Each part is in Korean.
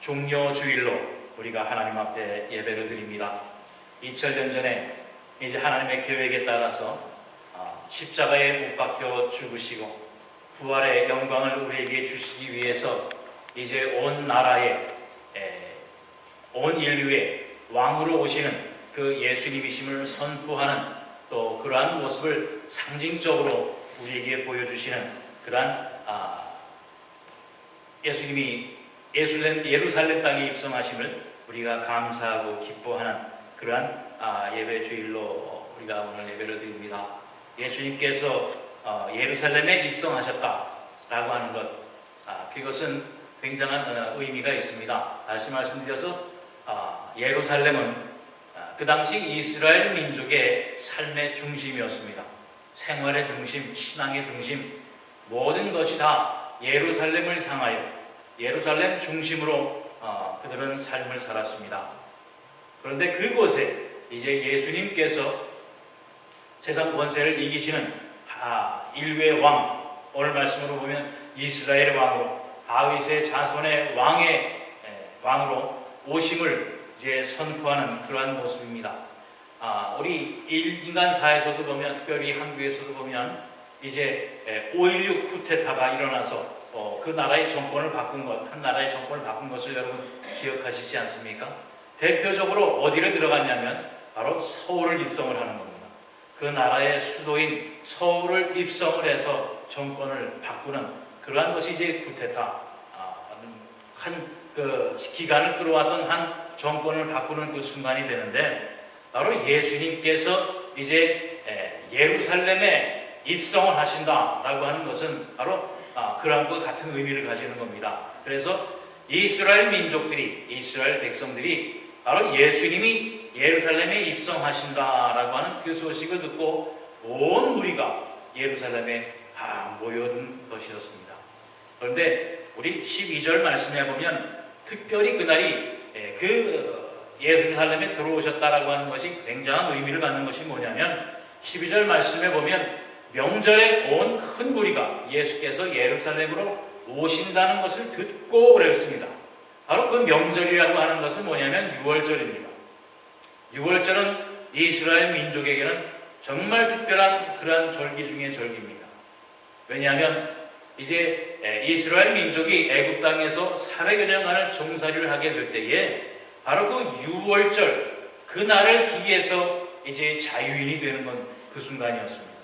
종료주일로 우리가 하나님 앞에 예배를 드립니다. 2000년 전에 이제 하나님의 계획에 따라서 십자가에 못 박혀 죽으시고 부활의 영광을 우리에게 주시기 위해서 이제 온 나라에 온 인류의 왕으로 오시는 그 예수님이심을 선포하는 또 그러한 모습을 상징적으로 우리에게 보여주시는 그러한 예수님이 예루살렘 땅에 입성하심을 우리가 감사하고 기뻐하는 그러한 예배 주일로 우리가 오늘 예배를 드립니다. 예수님께서 예루살렘에 입성하셨다라고 하는 것, 그것은 굉장한 의미가 있습니다. 다시 말씀드려서 예루살렘은 그 당시 이스라엘 민족의 삶의 중심이었습니다. 생활의 중심, 신앙의 중심, 모든 것이 다 예루살렘을 향하여 예루살렘 중심으로 그들은 삶을 살았습니다. 그런데 그곳에 이제 예수님께서 세상 권세를 이기시는 인류의 왕, 오늘 말씀으로 보면 이스라엘의 왕으로 다윗의 자손의 왕으로 오심을 이제 선포하는 그러한 모습입니다. 우리 인간사에서도 보면, 특별히 한국에서도 보면 이제 5.16 쿠데타가 일어나서 그 나라의 정권을 바꾼 것, 한 나라의 정권을 바꾼 것을 여러분 기억하시지 않습니까? 대표적으로 어디로 들어갔냐면 바로 서울을 입성을 하는 겁니다. 그 나라의 수도인 서울을 입성을 해서 정권을 바꾸는 그러한 것이 이제 쿠데타, 그 기간을 끌어왔던 한 정권을 바꾸는 그 순간이 되는데, 바로 예수님께서 이제 예루살렘에 입성을 하신다라고 하는 것은 바로 그러한 것 같은 의미를 가지는 겁니다. 그래서 이스라엘 민족들이, 이스라엘 백성들이 바로 예수님이 예루살렘에 입성하신다라고 하는 그 소식을 듣고 온 무리가 예루살렘에 모여든 것이었습니다. 그런데 우리 12절 말씀에 보면 특별히 그날이 그 예루살렘에 들어오셨다라고 하는 것이 굉장한 의미를 갖는 것이 뭐냐면, 12절 말씀에 보면 명절에 온 큰 무리가 예수께서 예루살렘으로 오신다는 것을 듣고 그랬습니다. 바로 그 명절이라고 하는 것은 뭐냐면 6월절입니다. 6월절은 이스라엘 민족에게는 정말 특별한 그러한 절기 중의 절기입니다. 왜냐하면 이제 이스라엘 민족이 애굽 땅에서 400여 년간을 종살이를 하게 될 때에 바로 그 6월절, 그 날을 기해서 이제 자유인이 되는 건 그 순간이었습니다.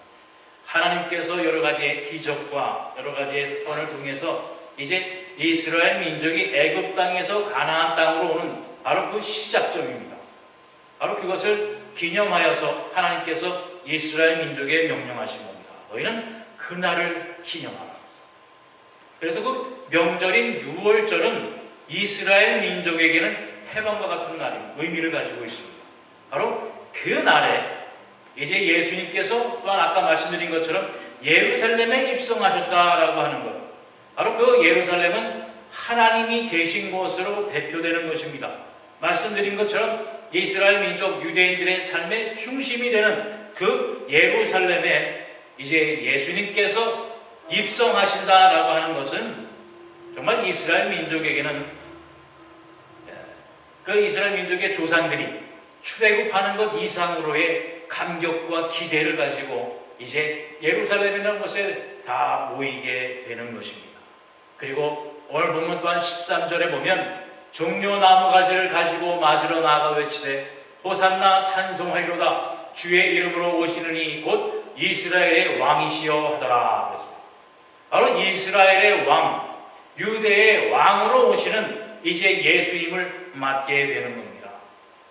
하나님께서 여러 가지의 기적과 여러 가지의 사건을 통해서 이제 이스라엘 민족이 애굽 땅에서 가나안 땅으로 오는 바로 그 시작점입니다. 바로 그것을 기념하여서 하나님께서 이스라엘 민족에 명령하신 겁니다. 너희는 그날을 기념하라. 그래서 그 명절인 6월절은 이스라엘 민족에게는 해방과 같은 날입니다. 의미를 가지고 있습니다. 바로 그 날에 이제 예수님께서 또한 아까 말씀드린 것처럼 예루살렘에 입성하셨다라고 하는 것, 바로 그 예루살렘은 하나님이 계신 곳으로 대표되는 것입니다. 말씀드린 것처럼 이스라엘 민족 유대인들의 삶의 중심이 되는 그 예루살렘에 이제 예수님께서 입성하신다라고 하는 것은 정말 이스라엘 민족에게는 그 이스라엘 민족의 조상들이 출애굽하는 것 이상으로의 감격과 기대를 가지고 이제 예루살렘이라는 곳에 다 모이게 되는 것입니다. 그리고 오늘 본문 또한 13절에 보면 종려나무 가지를 가지고 맞으러 나가 외치되 호산나 찬송하리로다 주의 이름으로 오시는 이 곧 이스라엘의 왕이시여 하더라 그랬어요. 바로 이스라엘의 왕, 유대의 왕으로 오시는 이제 예수님을 맞게 되는 겁니다.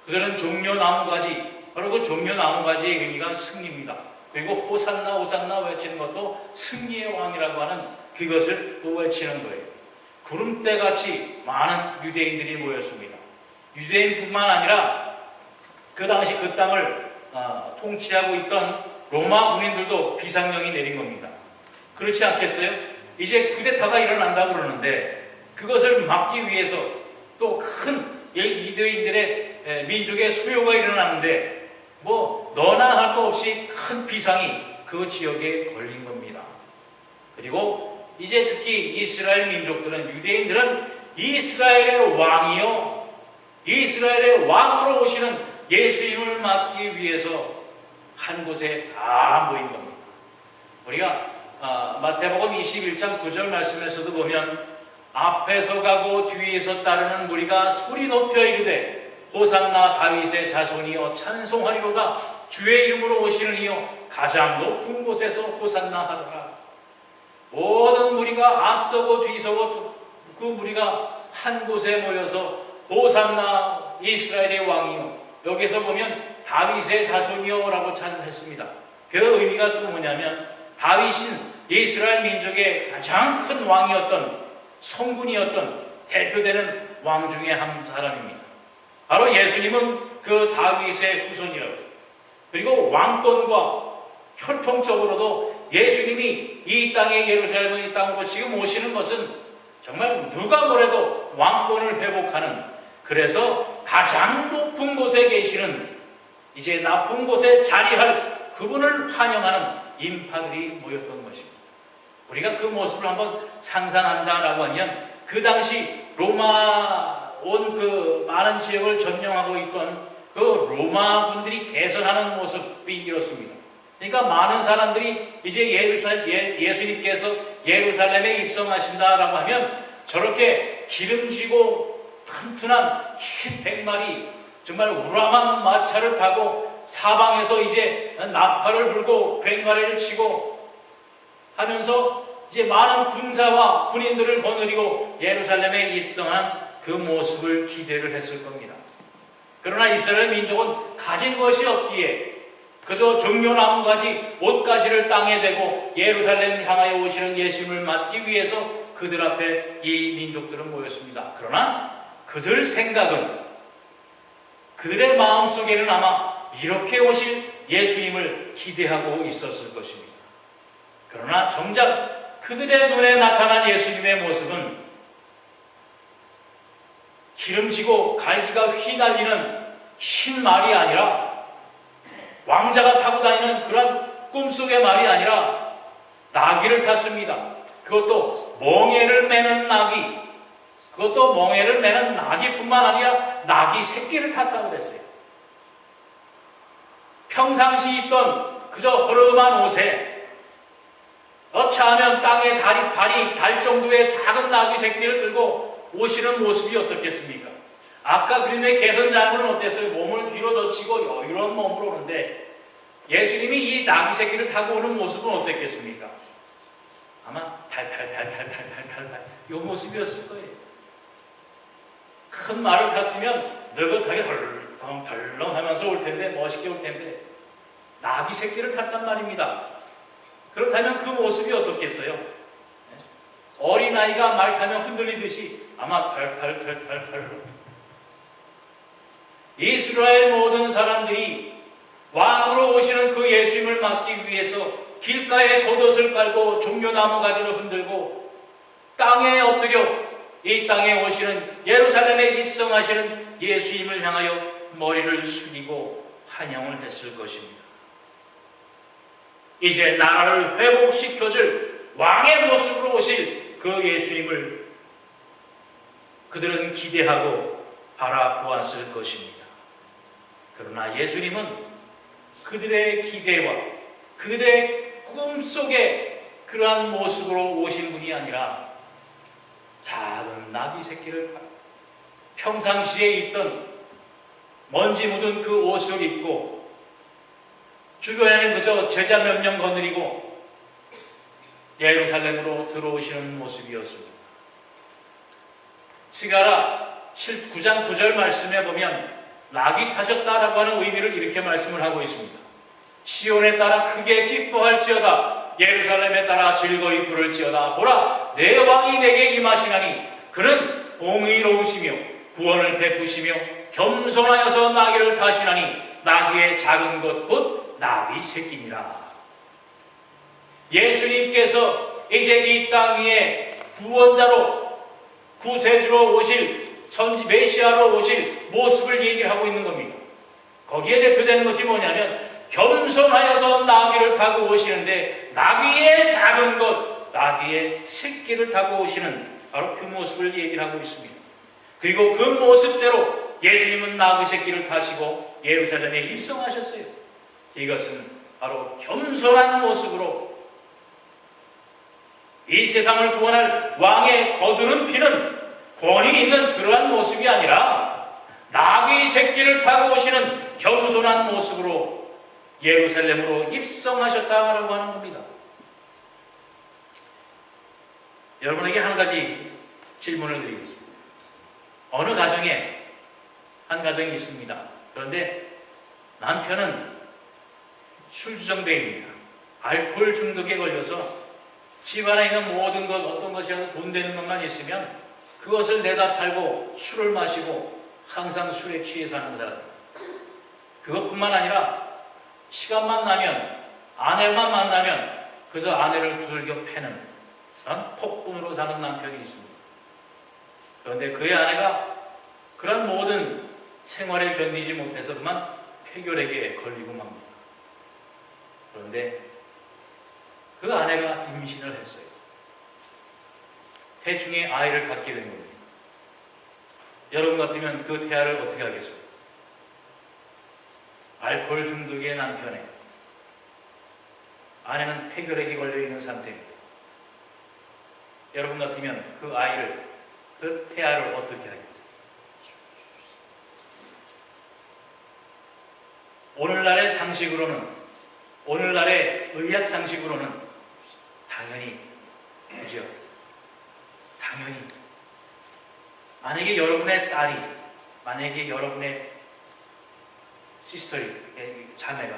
그들은 종려나무가지, 바로 그 종려나무가지의 의미가 승리입니다. 그리고 호산나 호산나 외치는 것도 승리의 왕이라고 하는 그것을 또 외치는 거예요. 구름대같이 많은 유대인들이 모였습니다. 유대인뿐만 아니라 그 당시 그 땅을 통치하고 있던 로마 군인들도 비상령이 내린 겁니다. 그렇지 않겠어요? 이제 쿠데타가 일어난다고 그러는데 그것을 막기 위해서 또 큰 유대인들의 민족의 소요가 일어나는데 너나 할 것 없이 큰 비상이 그 지역에 걸린 겁니다. 그리고 이제 특히 이스라엘 민족들은, 유대인들은 이스라엘의 왕이요, 이스라엘의 왕으로 오시는 예수님을 맞기 위해서 한 곳에 다 모인 겁니다. 우리가 마태복음 21장 9절 말씀에서도 보면 앞에서 가고 뒤에서 따르는 무리가 소리 높여 이르되 호산나 다윗의 자손이여 찬송하리로다 주의 이름으로 오시는 이여 가장 높은 곳에서 호산나 하더라. 모든 무리가 앞서고 뒤서고 그 무리가 한 곳에 모여서 호산나 이스라엘의 왕이여, 여기서 보면 다윗의 자손이여 라고 찬송했습니다. 그 의미가 또 뭐냐면 다윗은 이스라엘 민족의 가장 큰 왕이었던, 성군이었던 대표되는 왕 중에 한 사람입니다. 바로 예수님은 그 다윗의 후손이었어요. 그리고 왕권과 혈통적으로도 예수님이 이 땅에, 예루살렘 이 땅으로 지금 오시는 것은 정말 누가 뭐래도 왕권을 회복하는, 그래서 가장 높은 곳에 계시는, 이제 나쁜 곳에 자리할 그분을 환영하는 인파들이 모였던 것입니다. 우리가 그 모습을 한번 상상한다라고 하면 그 당시 로마 온 그 많은 지역을 점령하고 있던 그 로마 분들이 개선하는 모습이 이렇습니다. 그러니까 많은 사람들이 이제 예수님께서 예루살렘에 입성하신다라고 하면 저렇게 기름지고 튼튼한 흰 백마리, 정말 우람한 마차를 타고 사방에서 이제 나팔을 불고 괭과리를 치고 하면서 이제 많은 군사와 군인들을 거느리고 예루살렘에 입성한 그 모습을 기대를 했을 겁니다. 그러나 이스라엘 민족은 가진 것이 없기에 그저 종려나무가지 옷가지를 땅에 대고 예루살렘 향하여 오시는 예수님을 맞기 위해서 그들 앞에 이 민족들은 모였습니다. 그러나 그들 생각은, 그들의 마음속에는 아마 이렇게 오실 예수님을 기대하고 있었을 것입니다. 그러나 정작 그들의 눈에 나타난 예수님의 모습은 기름지고 갈기가 휘날리는 흰 말이 아니라, 왕자가 타고 다니는 그런 꿈속의 말이 아니라 나귀를 탔습니다. 그것도 멍에를 매는 나귀, 그것도 멍에를 매는 나귀뿐만 아니라 나귀 새끼를 탔다고 그랬어요. 평상시 입던 그저 허름한 옷에 어차하면 땅에 발이 달 정도의 작은 나귀 새끼를 들고 오시는 모습이 어떻겠습니까? 아까 그림의 개선장군은 어땠어요? 몸을 뒤로 젖히고 여유로운 몸으로 오는데 예수님이 이 나귀 새끼를 타고 오는 모습은 어땠겠습니까? 아마 탈탈탈탈탈탈탈 이 모습이었을 거예요. 큰 말을 탔으면 느긋하게 덜렁덜렁 하면서 올 텐데, 멋있게 올 텐데 나귀 새끼를 탔단 말입니다. 그렇다면 그 모습이 어떻겠어요? 어린아이가 말 타면 흔들리듯이 아마 털털털털털. 이스라엘 모든 사람들이 왕으로 오시는 그 예수님을 맞기 위해서 길가에 겉옷을 깔고 종려나무 가지를 흔들고 땅에 엎드려 이 땅에 오시는, 예루살렘에 입성하시는 예수님을 향하여 머리를 숙이고 환영을 했을 것입니다. 이제 나라를 회복시켜줄 왕의 모습으로 오실 그 예수님을 그들은 기대하고 바라보았을 것입니다. 그러나 예수님은 그들의 기대와 그들의 꿈속에 그러한 모습으로 오신 분이 아니라 작은 나귀 새끼를 타고 평상시에 입던 먼지 묻은 그 옷을 입고 주변에는 그저 제자 몇 명 거느리고 예루살렘으로 들어오시는 모습이었습니다. 스가랴 9장 9절 말씀에 보면 낙이 타셨다라고 하는 의미를 이렇게 말씀을 하고 있습니다. 시온에 따라 크게 기뻐할지어다, 예루살렘에 따라 즐거이 부를지어다. 보라, 내 왕이 내게 임하시나니 그는 공의로우시며 구원을 베푸시며 겸손하여서 나귀를 타시나니 나귀의 작은 것 곧 나귀 새끼니라. 예수님께서 이제 이 땅 위에 구원자로, 구세주로 오실, 선지 메시아로 오실 모습을 얘기를 하고 있는 겁니다. 거기에 대표되는 것이 뭐냐면 겸손하여서 나귀를 타고 오시는데 나귀의 작은 것, 나귀의 새끼를 타고 오시는 바로 그 모습을 얘기를 하고 있습니다. 그리고 그 모습대로 예수님은 나귀 새끼를 타시고 예루살렘에 입성하셨어요. 이것은 바로 겸손한 모습으로 이 세상을 구원할 왕의 거두는 피는 권위 있는 그러한 모습이 아니라 나귀 새끼를 타고 오시는 겸손한 모습으로 예루살렘으로 입성하셨다라고 하는 겁니다. 여러분에게 한 가지 질문을 드리겠습니다. 어느 가정에 한 가정이 있습니다. 그런데 남편은 술주정뱅이입니다. 알코올 중독에 걸려서 집안에 있는 모든 것, 어떤 것이라도 돈 되는 것만 있으면 그것을 내다 팔고 술을 마시고 항상 술에 취해 사는 사람. 그것뿐만 아니라 시간만 나면, 아내만 만나면 그저 아내를 두들겨 패는 그런 폭군으로 사는 남편이 있습니다. 그런데 그의 아내가 그런 모든 생활에 견디지 못해서 그만 폐결핵에 걸리고 맙니다. 그런데 그 아내가 임신을 했어요. 태중에 아이를 갖게 된 겁니다. 여러분 같으면 그 태아를 어떻게 하겠어요? 알코올 중독의 남편에 아내는 폐결핵에 걸려있는 상태입니다. 여러분 같으면 그 아이를, 그 태아를 어떻게 하겠어요? 오늘날의 상식으로는, 오늘날의 의학 상식으로는 당연히, 그죠? 당연히 만약에 여러분의 딸이, 만약에 여러분의 시스터리, 자매가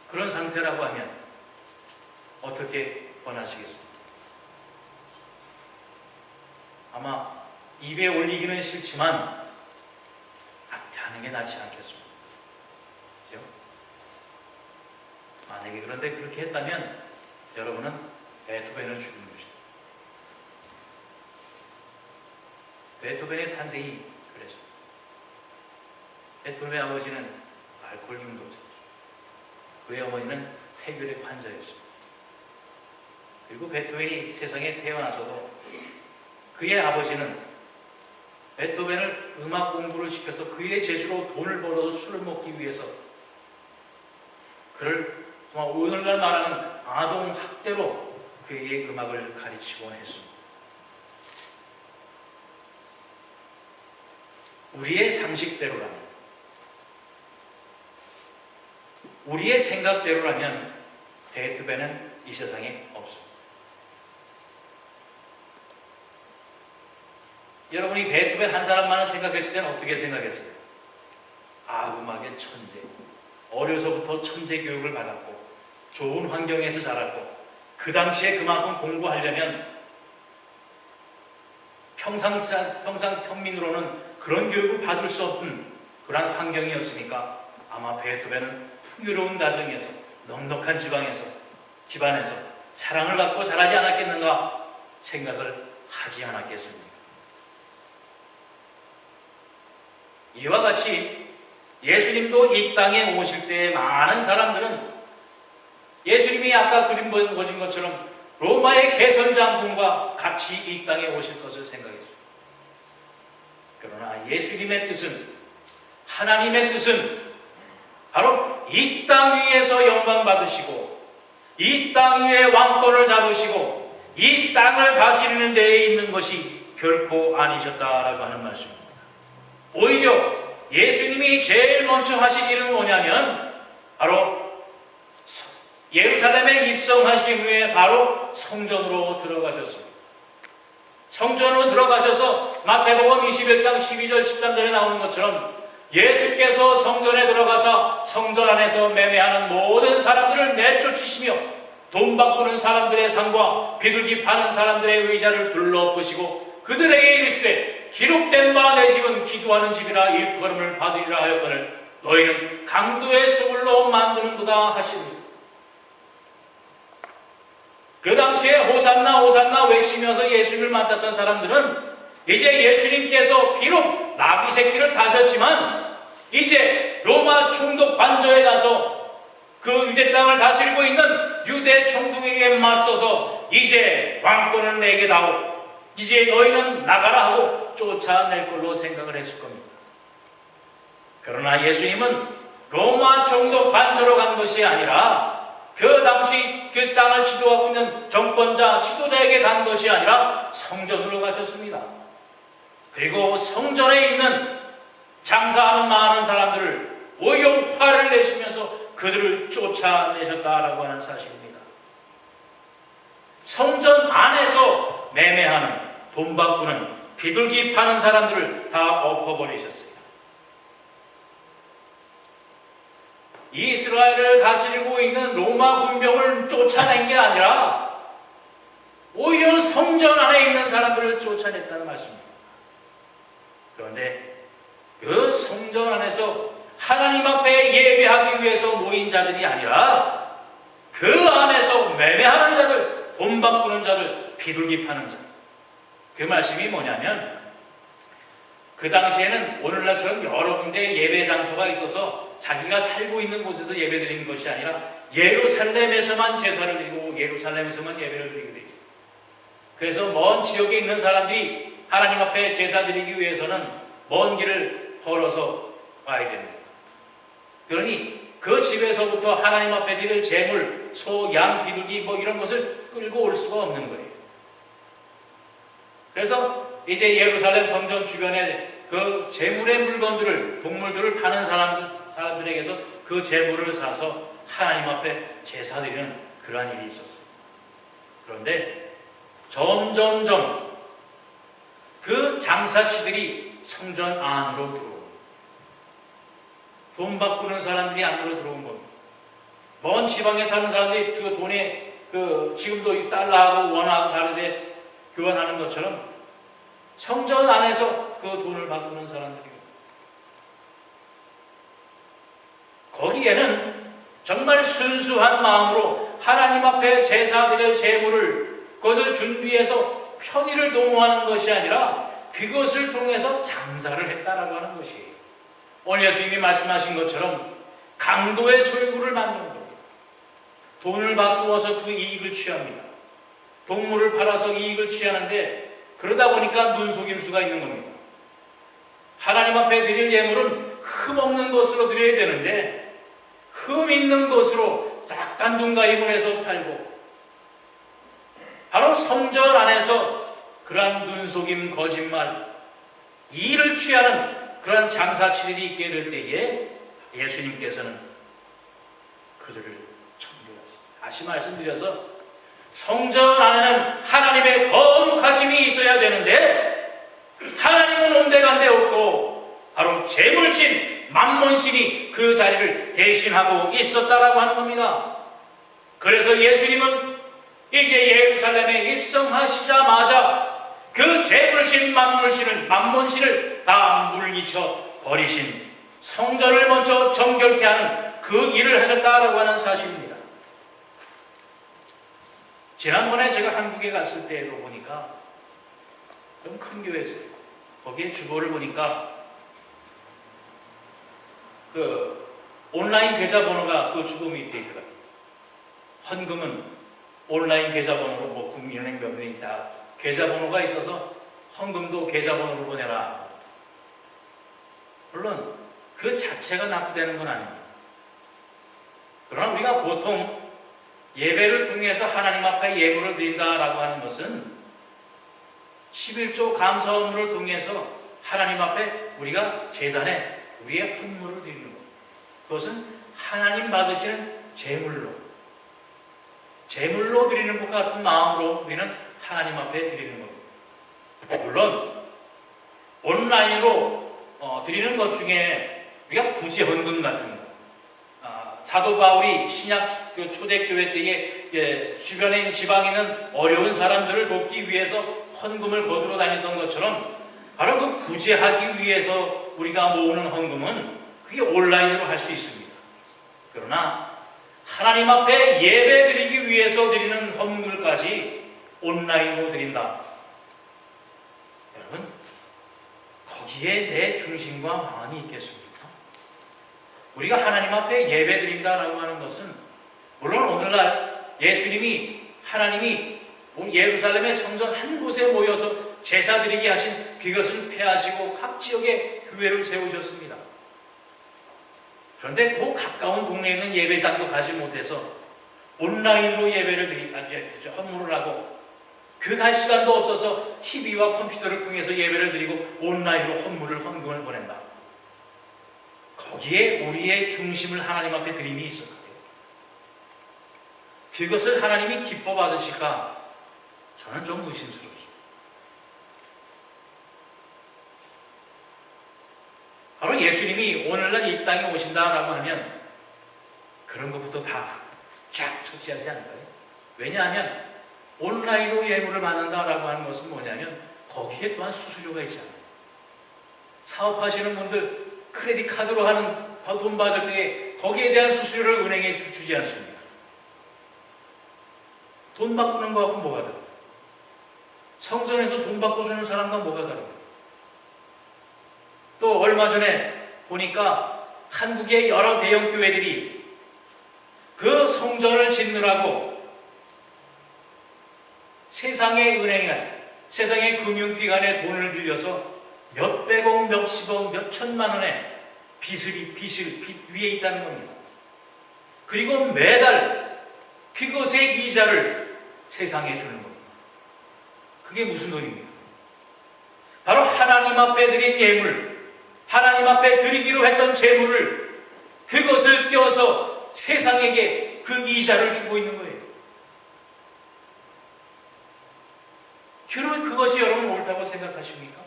그런 상태라고 하면 어떻게 원하시겠습니까? 아마 입에 올리기는 싫지만 낙태하는 게 낫지 않겠습니까? 그죠? 만약에 그런데 그렇게 했다면 여러분은 베토벤을 죽인 것입니다. 베토벤의 탄생이 그랬습니다. 베토벤의 아버지는 알코올 중독자였습니다. 그의 어머니는 폐결핵 환자였습니다. 그리고 베토벤이 세상에 태어나서도 그의 아버지는 베토벤을 음악 공부를 시켜서 그의 재주로 돈을 벌어서 술을 먹기 위해서 그를 정말 오늘날 말하는 아동 학대로 그에게 음악을 가르치곤 했습니다. 우리의 상식대로라면, 우리의 생각대로라면 베토벤은 이 세상에 없습니다. 여러분이 베토벤 한 사람만을 생각했을 때는 어떻게 생각했어요? 아, 음악의 천재. 어려서부터 천재 교육을 받았고 좋은 환경에서 자랐고 그 당시에 그만큼 공부하려면 평상 평민으로는 그런 교육을 받을 수 없는 그러한 환경이었으니까 아마 베토벤은 풍요로운 가정에서 넉넉한 집안에서 사랑을 받고 자라지 않았겠는가 생각을 하지 않았겠습니까? 이와 같이 예수님도 이 땅에 오실 때 많은 사람들은 예수님이 아까 그림 보신 것처럼 로마의 개선장군과 같이 이 땅에 오실 것을 생각했습니다. 그러나 예수님의 뜻은, 하나님의 뜻은 바로 이 땅 위에서 영광 받으시고 이 땅 위에 왕권을 잡으시고 이 땅을 다스리는 데에 있는 것이 결코 아니셨다라고 하는 말씀입니다. 오히려 예수님이 제일 먼저 하신 일은 뭐냐면 바로 예루살렘에 입성하신 후에 바로 성전으로 들어가셨습니다. 성전으로 들어가셔서 마태복음 21장 12절 13절에 나오는 것처럼 예수께서 성전에 들어가서 성전 안에서 매매하는 모든 사람들을 내쫓으시며 돈 바꾸는 사람들의 상과 비둘기 파는 사람들의 의자를 둘러엎으시고 그들에게 이르시되 기록된 바 내 집은 기도하는 집이라 일컬음을 받으리라 하였거늘 너희는 강도의 수불로 만드는도다 하시니 그 당시에 호산나 호산나 외치면서 예수님을 만났던 사람들은 이제 예수님께서 비록 나귀 새끼를 타셨지만 이제 로마 총독 관저에 가서 그 유대 땅을 다스리고 있는 유대 총독에게 맞서서 이제 왕권을 내게 다오, 이제 너희는 나가라 하고 쫓아낼 걸로 생각을 했을 겁니다. 그러나 예수님은 로마 총독 관저로 간 것이 아니라 그 당시 그 땅을 지도하고 있는 정권자, 지도자에게 간 것이 아니라 성전으로 가셨습니다. 그리고 성전에 있는 장사하는 많은 사람들을 오히려 화를 내시면서 그들을 쫓아내셨다라고 하는 사실입니다. 성전 안에서 매매하는, 돈 바꾸는, 비둘기 파는 사람들을 다 엎어버리셨어요. 이스라엘을 다스리고 있는 로마 군병을 쫓아낸 게 아니라 오히려 성전 안에 있는 사람들을 쫓아냈다는 말씀입니다. 그런데 그 성전 안에서 하나님 앞에 예배하기 위해서 모인 자들이 아니라 그 안에서 매매하는 자들, 돈 바꾸는 자들, 비둘기 파는 자. 그 말씀이 뭐냐면 그 당시에는 오늘날처럼 여러 군데 예배 장소가 있어서 자기가 살고 있는 곳에서 예배 드리는 것이 아니라 예루살렘에서만 제사를 드리고 예루살렘에서만 예배를 드리게 되어 있어요. 그래서 먼 지역에 있는 사람들이 하나님 앞에 제사 드리기 위해서는 먼 길을 걸어서 와야 됩니다. 그러니 그 집에서부터 하나님 앞에 드릴 제물, 소, 양, 비둘기 뭐 이런 것을 끌고 올 수가 없는 거예요. 그래서 이제 예루살렘 성전 주변에 그 제물의 물건들을, 동물들을 파는 사람들에게서 그 제물을 사서 하나님 앞에 제사 드리는 그러한 일이 있었습니다. 그런데 점점점 그 장사치들이 성전 안으로 들어옵니다. 돈 바꾸는 사람들이 안으로 들어온 겁니다. 먼 지방에 사는 사람들이 그 돈에 지금도 이 달러하고 원하고 다르게 교환하는 것처럼 성전 안에서 그 돈을 바꾸는 사람들이고, 거기에는 정말 순수한 마음으로 하나님 앞에 제사 드릴 제물을 그것을 준비해서 편의를 도모하는 것이 아니라 그것을 통해서 장사를 했다라고 하는 것이에요. 오늘 예수님이 말씀하신 것처럼 강도의 소유물을 만드는 겁니다. 돈을 바꾸어서 그 이익을 취합니다. 동물을 팔아서 이익을 취하는데 그러다 보니까 눈속임수가 있는 겁니다. 하나님 앞에 드릴 예물은 흠 없는 것으로 드려야 되는데 흠 있는 것으로 약간 눈 가림을 해서 팔고, 바로 성전 안에서 그러한 눈속임, 거짓말, 이익을 취하는 그러한 장사치들이 있게 될 때에 예수님께서는 그들을 청결하십니다. 다시 말씀드려서 성전 안에는 하나님의 거룩하심이 있어야 되는데 하나님은 온데간데 없고 바로 재물신, 만몬신이 그 자리를 대신하고 있었다라고 하는 겁니다. 그래서 예수님은 이제 예루살렘에 입성하시자마자 그 재물신, 만몬신을 다 물리쳐 버리신, 성전을 먼저 정결케 하는 그 일을 하셨다라고 하는 사실입니다. 지난번에 제가 한국에 갔을 때도 보니까 좀 큰 교회였어요. 거기에 주보를 보니까 그 온라인 계좌번호가 그 주보 밑에 있더라고요. 헌금은 온라인 계좌번호로 뭐 국민은행 몇은행 다 계좌번호가 있어서 헌금도 계좌번호로 보내라. 물론 그 자체가 나쁘다는 건 아닙니다. 그러나 우리가 보통 예배를 통해서 하나님 앞에 예물을 드린다라고 하는 것은 11조 감사원물을 통해서 하나님 앞에 우리가 제단에 우리의 헌물을 드리는 것. 그것은 하나님 받으시는 제물로 드리는 것 같은 마음으로 우리는 하나님 앞에 드리는 겁니다. 물론 온라인으로 드리는 것 중에 우리가 굳이 헌금 같은 거, 사도 바울이 신약 초대교회 때에 주변에 있는 지방에 있는 어려운 사람들을 돕기 위해서 헌금을 거두러 다니던 것처럼 바로 그 구제하기 위해서 우리가 모으는 헌금은 그게 온라인으로 할 수 있습니다. 그러나 하나님 앞에 예배 드리기 위해서 드리는 헌물까지 온라인으로 드린다. 여러분, 거기에 내 중심과 마음이 있겠습니까? 우리가 하나님 앞에 예배 드린다라고 하는 것은 물론 오늘날 하나님이 예루살렘의 성전 한 곳에 모여서 제사 드리게 하신 그것은 폐하시고 각 지역에 교회를 세우셨습니다. 그런데 그 가까운 동네에 있는 예배장도 가지 못해서 온라인으로 예배를 헌물을 하고, 그 갈 시간도 없어서 TV와 컴퓨터를 통해서 예배를 드리고 온라인으로 헌금을 보낸다. 거기에 우리의 중심을 하나님 앞에 드림이 있었는데, 그것을 하나님이 기뻐 받으실까? 저는 좀 의심스럽습니다. 바로 예수님이 오늘날 이 땅에 오신다라고 하면 그런 것부터 다 쫙 처치하지 않을까요? 왜냐하면 온라인으로 예물을 받는다라고 하는 것은 뭐냐면 거기에 또한 수수료가 있잖아요. 사업하시는 분들 크레딧 카드로 하는 돈 받을 때 거기에 대한 수수료를 은행에 주지 않습니다. 돈 바꾸는 거하고 뭐가 다르요? 성전에서 돈 바꿔주는 사람과 뭐가 다르요? 또 얼마 전에 보니까 한국의 여러 대형 교회들이 그 성전을 짓느라고 세상의 은행에, 세상의 금융기관에 돈을 빌려서 몇백억, 몇십억, 몇천만 원의 빚 위에 있다는 겁니다. 그리고 매달 그것의 이자를 세상에 주는 겁니다. 그게 무슨 돈입니까? 바로 하나님 앞에 드린 예물, 하나님 앞에 드리기로 했던 제물을 그것을 떼어서 세상에게 그 이자를 주고 있는 거예요. 그것이 여러분 옳다고 생각하십니까?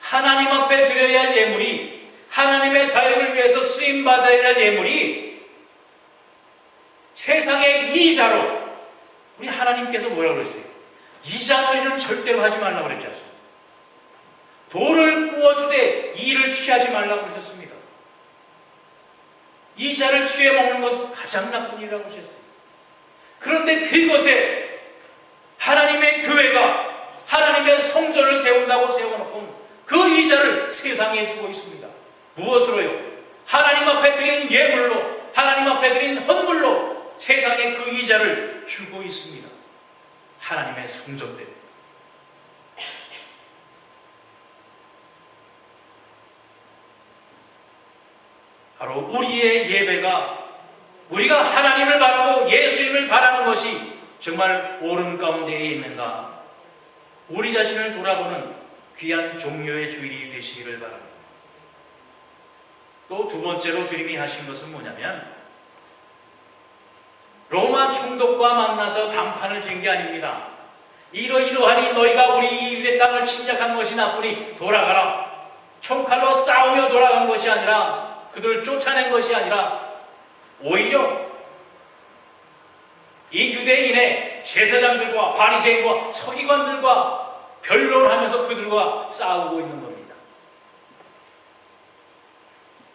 하나님 앞에 드려야 할 예물이, 하나님의 사역을 위해서 쓰임받아야 할 예물이 세상의 이자로, 우리 하나님께서 뭐라고 그랬어요? 이자 놀이는 절대로 하지 말라고 그랬지 않습니까? 돌을 구워주되 이를 취하지 말라고 그러셨습니다. 이자를 취해 먹는 것은 가장 나쁜 일이라고 하셨어요. 그런데 그것에 하나님의 교회가 하나님의 성전을 세운다고 세워놓고 그 이자를 세상에 주고 있습니다. 무엇으로요? 하나님 앞에 드린 예물로, 하나님 앞에 드린 헌물로 세상에 그 이자를 주고 있습니다. 하나님의 성전 때문에. 바로 우리의 예배가, 우리가 하나님을 바라고 예수님을 바라는 것이 정말 옳은 가운데에 있는가? 우리 자신을 돌아보는 귀한 종료의 주일이 되시기를 바랍니다. 또 두 번째로 주님이 하신 것은 뭐냐면, 로마 총독과 만나서 담판을 지은 게 아닙니다. 이러이러하니 너희가 우리 이웃의 땅을 침략한 것이 나쁘니 돌아가라. 총칼로 싸우며 돌아간 것이 아니라, 그들을 쫓아낸 것이 아니라, 오히려 이 유대인의 제사장들과 바리새인과 서기관들과 변론하면서 그들과 싸우고 있는 겁니다.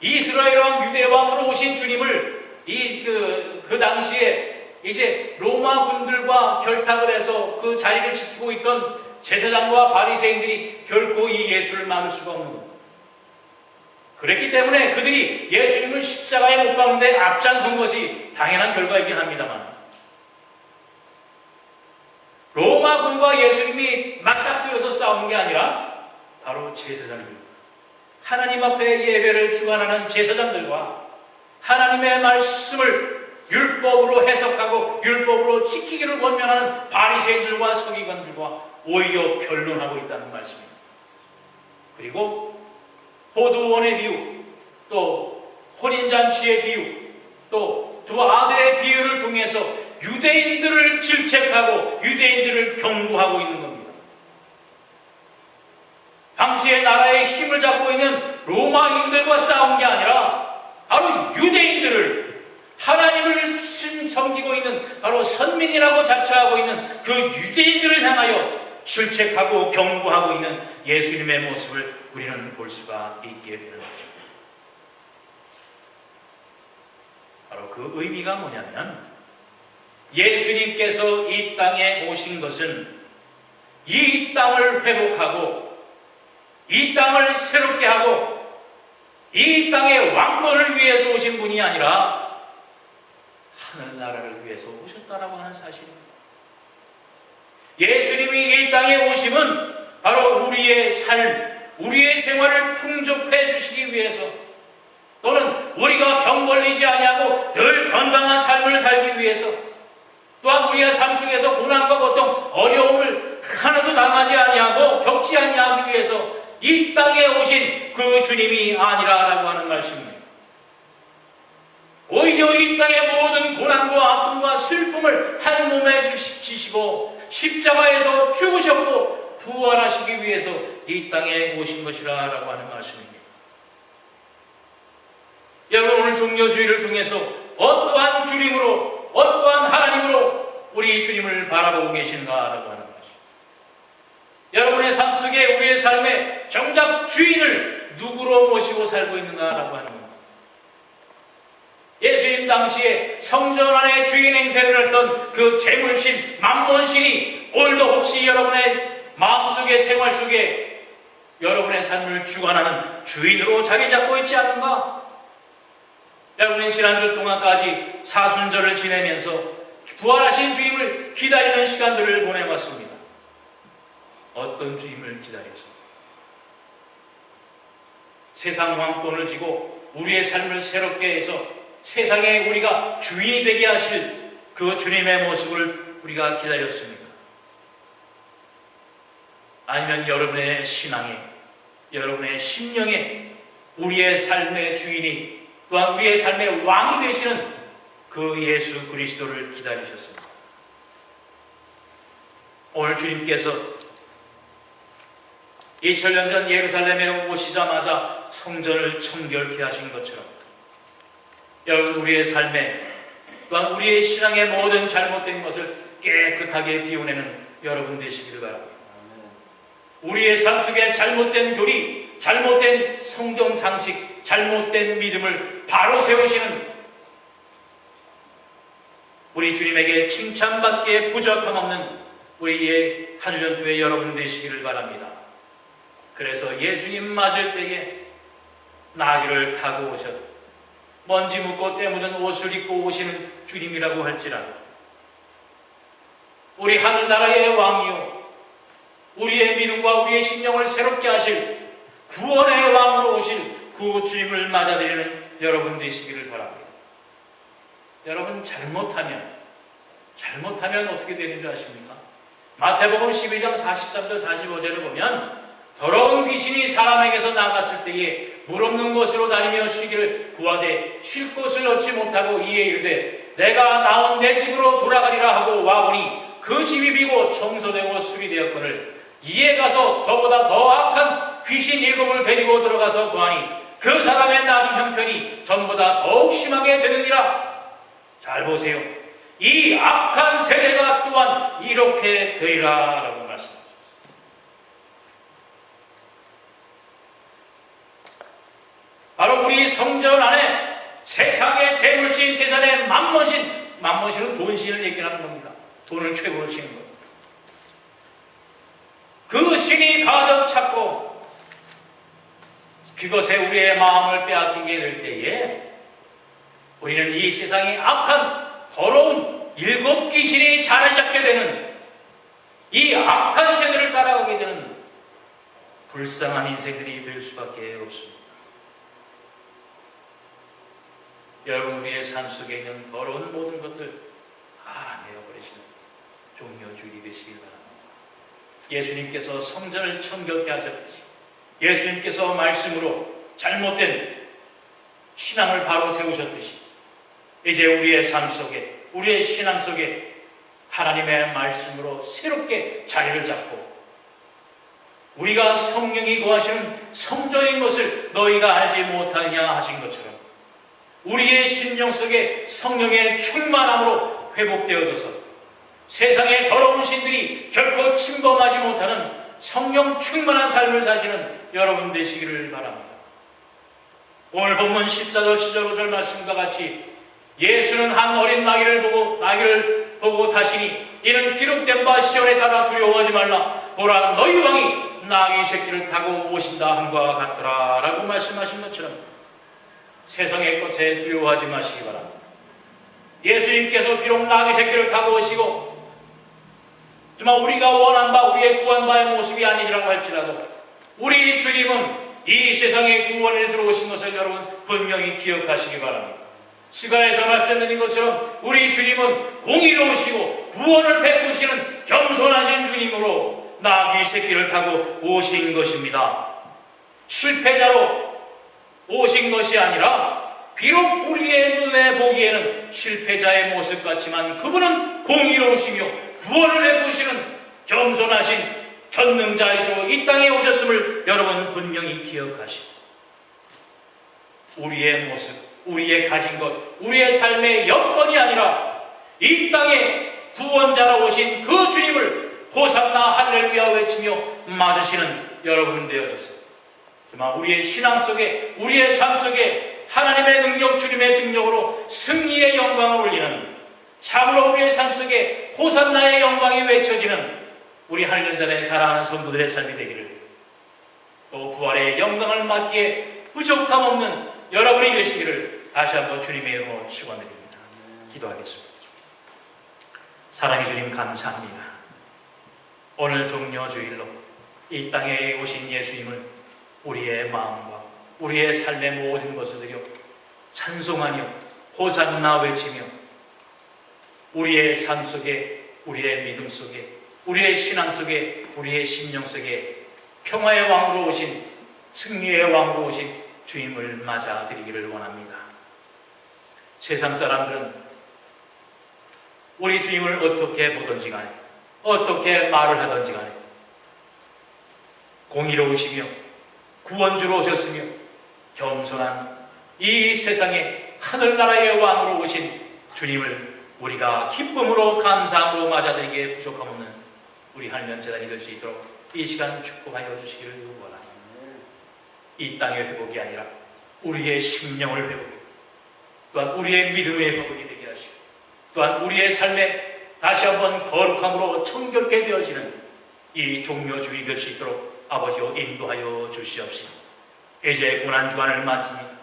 이스라엘 왕 유대 왕으로 오신 주님을 그 당시에 이제 로마 군들과 결탁을 해서 그 자리를 지키고 있던 제사장과 바리새인들이 결코 이 예수를 막을 수가 없는 겁니다. 그랬기 때문에 그들이 예수님을 십자가에 못 박는데 앞장선 것이 당연한 결과이긴 합니다만, 로마군과 예수님이 맞닥뜨려서 싸운 게 아니라 바로 제사장들, 하나님 앞에 예배를 주관하는 제사장들과 하나님의 말씀을 율법으로 해석하고 율법으로 지키기를 권면하는 바리새인들과 서기관들과 오히려 변론하고 있다는 말씀입니다. 그리고 호두원의 비유, 또 혼인잔치의 비유, 또 두 아들의 비유를 통해서 유대인들을 질책하고 유대인들을 경고하고 있는 겁니다. 당시의 나라의 힘을 잡고 있는 로마인들과 싸운 게 아니라 바로 유대인들을, 하나님을 섬기고 있는 바로 선민이라고 자처하고 있는 그 유대인들을 향하여 질책하고 경고하고 있는 예수님의 모습을 우리는 볼 수가 있게 되는 것입니다. 바로 그 의미가 뭐냐면, 예수님께서 이 땅에 오신 것은 이 땅을 회복하고 이 땅을 새롭게 하고 이 땅의 왕권을 위해서 오신 분이 아니라 하늘나라를 위해서 오셨다라고 하는 사실입니다. 예수님이 이 땅에 오심은 바로 우리의 삶, 우리의 생활을 풍족해 주시기 위해서, 또는 우리가 병 걸리지 아니하고 늘 건강한 삶을 살기 위해서, 또한 우리의 삶 속에서 고난과 고통, 어려움을 하나도 당하지 아니하고 겪지 아니하기 위해서 이 땅에 오신 그 주님이 아니라라고 하는 말씀입니다. 오히려 이 땅의 모든 고난과 아픔과 슬픔을 한 몸에 지시고 십자가에서 죽으셨고 부활하시기 위해서 이 땅에 오신 것이라고 하는 말씀입니다. 여러분, 오늘 종려주의를 통해서 어떠한 주님으로, 어떠한 하나님으로 우리 주님을 바라보고 계신가라고 하는 말씀. 여러분의 삶 속에, 우리의 삶에 정작 주인을 누구로 모시고 살고 있는가라고 하는 겁니다. 예수님 당시에 성전 안에 주인 행세를 했던 그 재물신, 만몬신이 오늘도 혹시 여러분의 마음속에, 생활 속에 여러분의 삶을 주관하는 주인으로 자리 잡고 있지 않는가? 여러분이 지난주 동안까지 사순절을 지내면서 부활하신 주님을 기다리는 시간들을 보내봤습니다. 어떤 주님을 기다렸습니까? 세상 왕권을 쥐고 우리의 삶을 새롭게 해서 세상에 우리가 주인이 되게 하실 그 주님의 모습을 우리가 기다렸습니까? 아니면 여러분의 신앙에, 여러분의 심령에 우리의 삶의 주인이, 또한 우리의 삶의 왕이 되시는 그 예수 그리스도를 기다리셨습니다. 오늘 주님께서 2000년 전 예루살렘에 오시자마자 성전을 청결케 하신 것처럼, 여러분, 우리의 삶에, 또한 우리의 신앙의 모든 잘못된 것을 깨끗하게 비워내는 여러분 되시기를 바랍니다. 우리의 삶 속에 잘못된 교리, 잘못된 성경 상식, 잘못된 믿음을 바로 세우시는 우리 주님에게 칭찬받기에 부족함 없는 우리의 한련교회 여러분 되시기를 바랍니다. 그래서 예수님 맞을 때에 나귀를 타고 오셔도, 먼지 묻고 때 묻은 옷을 입고 오시는 주님이라고 할지라도, 우리 하늘나라의 왕이요, 우리의 믿음과 우리의 심령을 새롭게 하실 구원의 왕으로 오실 그 주님을 맞아들이는 여러분 되시기를 바랍니다. 여러분, 잘못하면 어떻게 되는 줄 아십니까? 마태복음 12장 43절 45절을 보면, 더러운 귀신이 사람에게서 나갔을 때에 물 없는 곳으로 다니며 쉬기를 구하되 쉴 곳을 얻지 못하고 이에 이르되 내가 나온 내 집으로 돌아가리라 하고 와보니 그 집이 비고 청소되고 수리되었거늘 이에 가서 저보다 더 악한 귀신 7을 데리고 들어가서 구하니 그 사람의 나중 형편이 전보다 더욱 심하게 되느니라. 잘 보세요. 이 악한 세대가 또한 이렇게 되리라 라고 말씀하셨습니다. 바로 우리 성전 안에 세상의 재물신, 세상의 만몬신은 돈신을 얘기하는 겁니다. 돈을 최고로 치는 겁니다. 그 신이 가득 찼고 그것에 우리의 마음을 빼앗기게 될 때에 우리는 이 세상의 악한 더러운 7 귀신이 자리 잡게 되는, 이 악한 세대를 따라가게 되는 불쌍한 인생들이 될 수밖에 없습니다. 여러분, 우리의 삶 속에 있는 더러운 모든 것들 다 내어버리시는 종려주일이 되시길 바랍니다. 예수님께서 성전을 청결케 하셨듯이, 예수님께서 말씀으로 잘못된 신앙을 바로 세우셨듯이, 이제 우리의 삶 속에, 우리의 신앙 속에 하나님의 말씀으로 새롭게 자리를 잡고, 우리가 성령이 거하시는 성전인 것을 너희가 알지 못하느냐 하신 것처럼 우리의 심령 속에 성령의 충만함으로 회복되어져서 세상의 더러운 신들이 결코 침범하지 못하는 성령 충만한 삶을 사시는 여러분 되시기를 바랍니다. 오늘 본문 14절 10절 5절 말씀과 같이 예수는 한 어린 나귀를 보고 다시니 이는 기록된 바 시온에 따라 두려워하지 말라. 보라, 너희 왕이 나귀 새끼를 타고 오신다 함과 같더라 라고 말씀하신 것처럼 세상의 것에 두려워하지 마시기 바랍니다. 예수님께서 비록 나귀 새끼를 타고 오시고 정말 우리가 원한 바, 우리의 구한 바의 모습이 아니라고 할지라도 우리 주님은 이 세상에 구원을 주러 오신 것을 여러분 분명히 기억하시기 바랍니다. 스가에서 말씀드린 것처럼 우리 주님은 공의로우시고 구원을 베푸시는 겸손하신 주님으로 나귀 새끼를 타고 오신 것입니다. 실패자로 오신 것이 아니라 비록 우리의 눈에 보기에는 실패자의 모습 같지만 그분은 공의로우시며 구원을 베푸시는 겸손하신 전능자이시고 이 땅에 오셨음을 여러분 분명히 기억하시고 우리의 모습, 우리의 가진 것, 우리의 삶의 여건이 아니라 이 땅에 구원자로 오신 그 주님을 호산나 할렐루야 외치며 맞으시는 여러분 되어주세요. 정말 우리의 신앙 속에, 우리의 삶 속에 하나님의 능력, 주님의 능력으로 승리의 영광을 올리는, 참으로 우리의 삶 속에 호산나의 영광이 외쳐지는 우리 하늘연자된 사랑하는 성도들의 삶이 되기를, 또 부활의 영광을 맞기에 부족함 없는 여러분이 되시기를 다시 한번 주님의 이름으로 축원드립니다. 기도하겠습니다. 사랑의 주님 감사합니다. 오늘 종려주일로 이 땅에 오신 예수님을 우리의 마음과 우리의 삶의 모든 것을 드려 찬송하며 호산나 외치며 우리의 삶 속에, 우리의 믿음 속에, 우리의 신앙 속에, 우리의 심령 속에 평화의 왕으로 오신, 승리의 왕으로 오신 주님을 맞아드리기를 원합니다. 세상 사람들은 우리 주님을 어떻게 보든지 간에, 어떻게 말을 하든지 간에 공의로우시며 구원주로 오셨으며 겸손한 이 세상의 하늘나라의 왕으로 오신 주님을 우리가 기쁨으로 감사함으로 맞아들이기에 부족함 없는 우리 하나님 재단이 될 수 있도록 이 시간 축복하여 주시기를 원합니다. 이 땅의 회복이 아니라 우리의 심령을 회복해, 또한 우리의 믿음의 회복이 되게 하시고, 또한 우리의 삶에 다시 한번 거룩함으로 청결케 되어지는 이 종료주의 될 수 있도록 아버지여 인도하여 주시옵시고, 이제 고난주간을 맞습니다.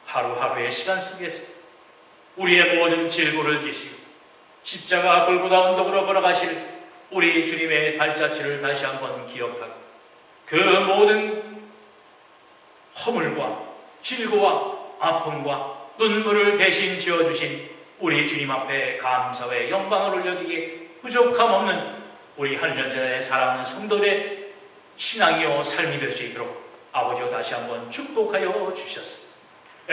하루하루의 시간 속에서 우리의 모든 질고를 지시고 십자가 골고다 언덕으로 걸어가실 우리 주님의 발자취를 다시 한번 기억하고 그 모든 허물과 질고와 아픔과 눈물을 대신 지어주신 우리 주님 앞에 감사와 영광을 올려드리기에 부족함 없는 우리 하늘연자의 사랑하는 성도들의 신앙이요 삶이 될 수 있도록 아버지여 다시 한번 축복하여 주셨습니다.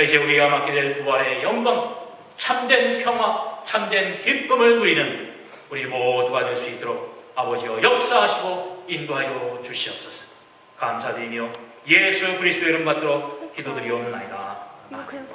이제 우리가 맡게 될 부활의 영광, 참된 평화, 참된 기쁨을 누리는 우리 모두가 될 수 있도록 아버지여 역사하시고 인도하여 주시옵소서. 감사드리며 예수 그리스도의 이름 받들어 기도드리옵나이다. 아멘.